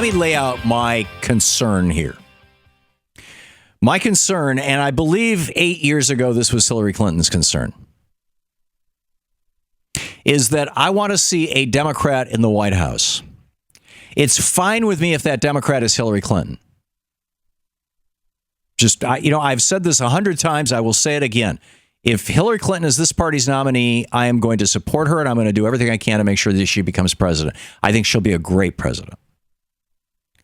me lay out my concern here. My concern, and I believe 8 years ago this was Hillary Clinton's concern, is that I want to see a Democrat in the White House. It's fine with me if that Democrat is Hillary Clinton. I've said this 100 times. I will say it again. If Hillary Clinton is this party's nominee, I am going to support her, and I'm going to do everything I can to make sure that she becomes president. I think she'll be a great president.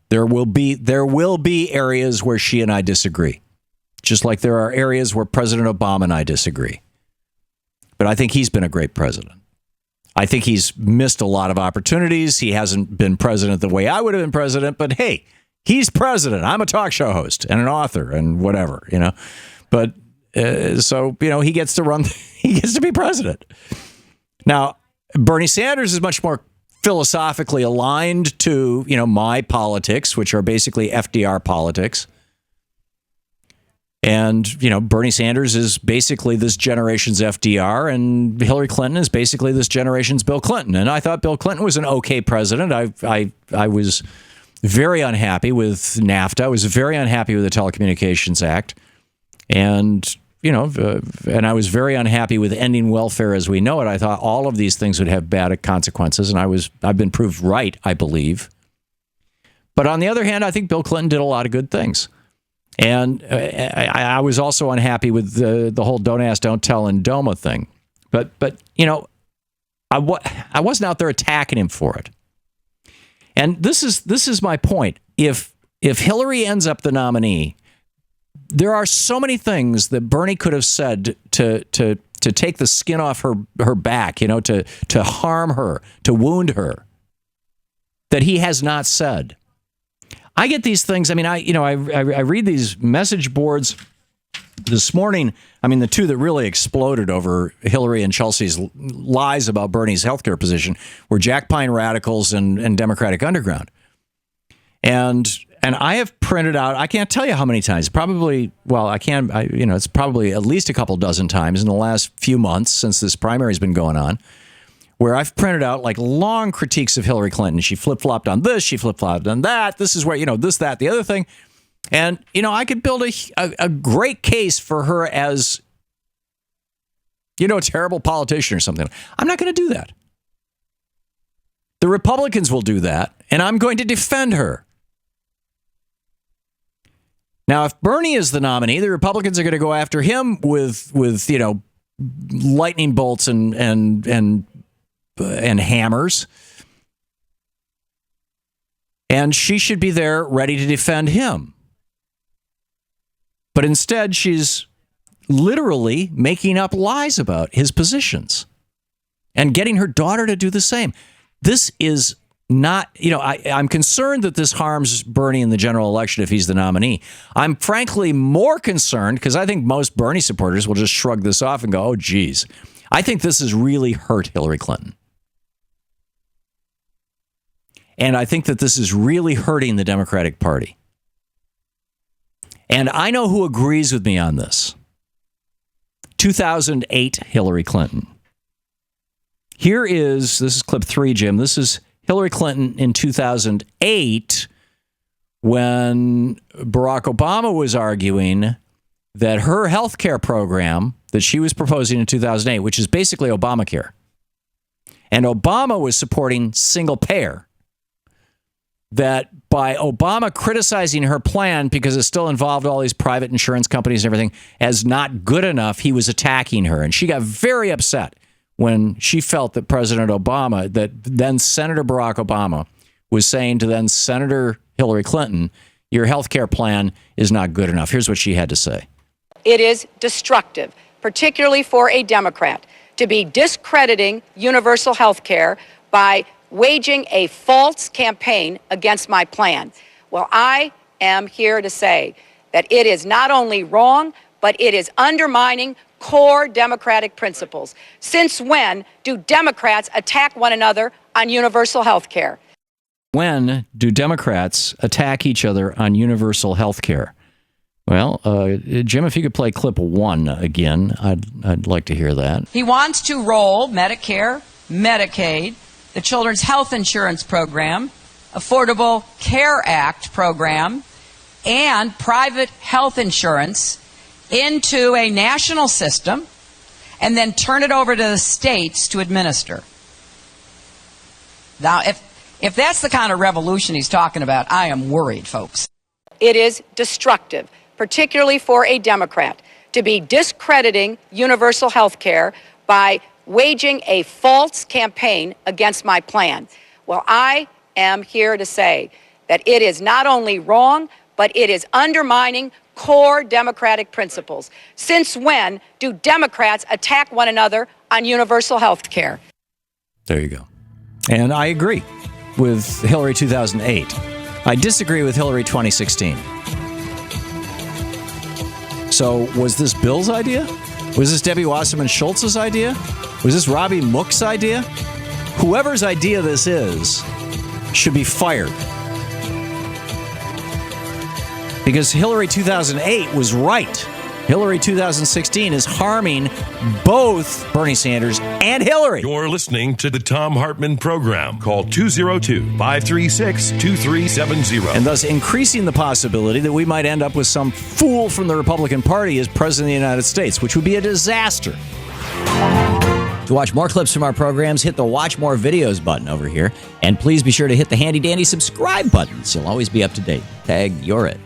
There will be areas where she and I disagree, just like there are areas where President Obama and I disagree. But I think he's been a great president. I think he's missed a lot of opportunities. He hasn't been president the way I would have been president, but hey, he's president. I'm a talk show host and an author and whatever, But he gets to run. He gets to be president. Now, Bernie Sanders is much more philosophically aligned to, my politics, which are basically FDR politics. And, Bernie Sanders is basically this generation's FDR, and Hillary Clinton is basically this generation's Bill Clinton. And I thought Bill Clinton was an okay president. I was very unhappy with NAFTA. I was very unhappy with the Telecommunications Act. And, and I was very unhappy with ending welfare as we know it. I thought all of these things would have bad consequences, and I've been proved right, I believe. But on the other hand, I think Bill Clinton did a lot of good things. And I was also unhappy with the whole don't ask, don't tell and DOMA thing. But I wasn't out there attacking him for it. And this is my point. If Hillary ends up the nominee, there are so many things that Bernie could have said to take the skin off her back, to harm her, to wound her, that he has not said. I get these things. I mean, I read these message boards this morning. I mean, the two that really exploded over Hillary and Chelsea's lies about Bernie's healthcare position were Jack Pine radicals and Democratic Underground. And I have printed out, I can't tell you how many times, it's probably at least a couple dozen times in the last few months since this primary has been going on, where I've printed out like long critiques of Hillary Clinton. She flip-flopped on this, she flip-flopped on that. This is where, this, that, the other thing. And, I could build a great case for her as, a terrible politician or something. I'm not going to do that. The Republicans will do that, and I'm going to defend her. Now, if Bernie is the nominee, the Republicans are going to go after him with lightning bolts and hammers. And she should be there ready to defend him. But instead, she's literally making up lies about his positions and getting her daughter to do the same. This is not, I'm concerned that this harms Bernie in the general election if he's the nominee. I'm frankly more concerned because I think most Bernie supporters will just shrug this off and go, oh, geez. I think this has really hurt Hillary Clinton. And I think that this is really hurting the Democratic Party. And I know who agrees with me on this. 2008 Hillary Clinton. This is clip 3, Jim. This is Hillary Clinton in 2008 when Barack Obama was arguing that her health care program that she was proposing in 2008, which is basically Obamacare, and Obama was supporting single payer, that by Obama criticizing her plan because it still involved all these private insurance companies and everything as not good enough, he was attacking her. And she got very upset when she felt that President Obama, that then Senator Barack Obama, was saying to then Senator Hillary Clinton, your health care plan is not good enough. Here's what she had to say. It is destructive, particularly for a Democrat, to be discrediting universal health care by waging a false campaign against my plan. Well, I am here to say that it is not only wrong, but it is undermining core democratic principles. Since when do Democrats attack one another on universal health care? When do Democrats attack each other on universal health care? Well, Jim, if you could play clip 1 again, I'd like to hear that. He wants to roll Medicare, Medicaid, the Children's Health Insurance Program, Affordable Care Act program and private health insurance into a national system and then turn it over to the states to administer. Now, if that's the kind of revolution he's talking about, I am worried, folks. It is destructive, particularly for a Democrat, to be discrediting universal health care by waging a false campaign against my plan. Well, I am here to say that it is not only wrong, but it is undermining core democratic principles. Since when do Democrats attack one another on universal health care? There you go. And I agree with Hillary 2008. I disagree with Hillary 2016. So was this Bill's idea? Was this Debbie Wasserman Schultz's idea? Was this Robbie Mook's idea? Whoever's idea this is should be fired. Because Hillary 2008 was right. Hillary 2016 is harming both Bernie Sanders and Hillary. You're listening to the Thom Hartmann Program. Call 202-536-2370. And thus increasing the possibility that we might end up with some fool from the Republican Party as President of the United States, which would be a disaster. To watch more clips from our programs, hit the Watch More Videos button over here. And please be sure to hit the handy-dandy subscribe button so you'll always be up to date. Tag, you're it.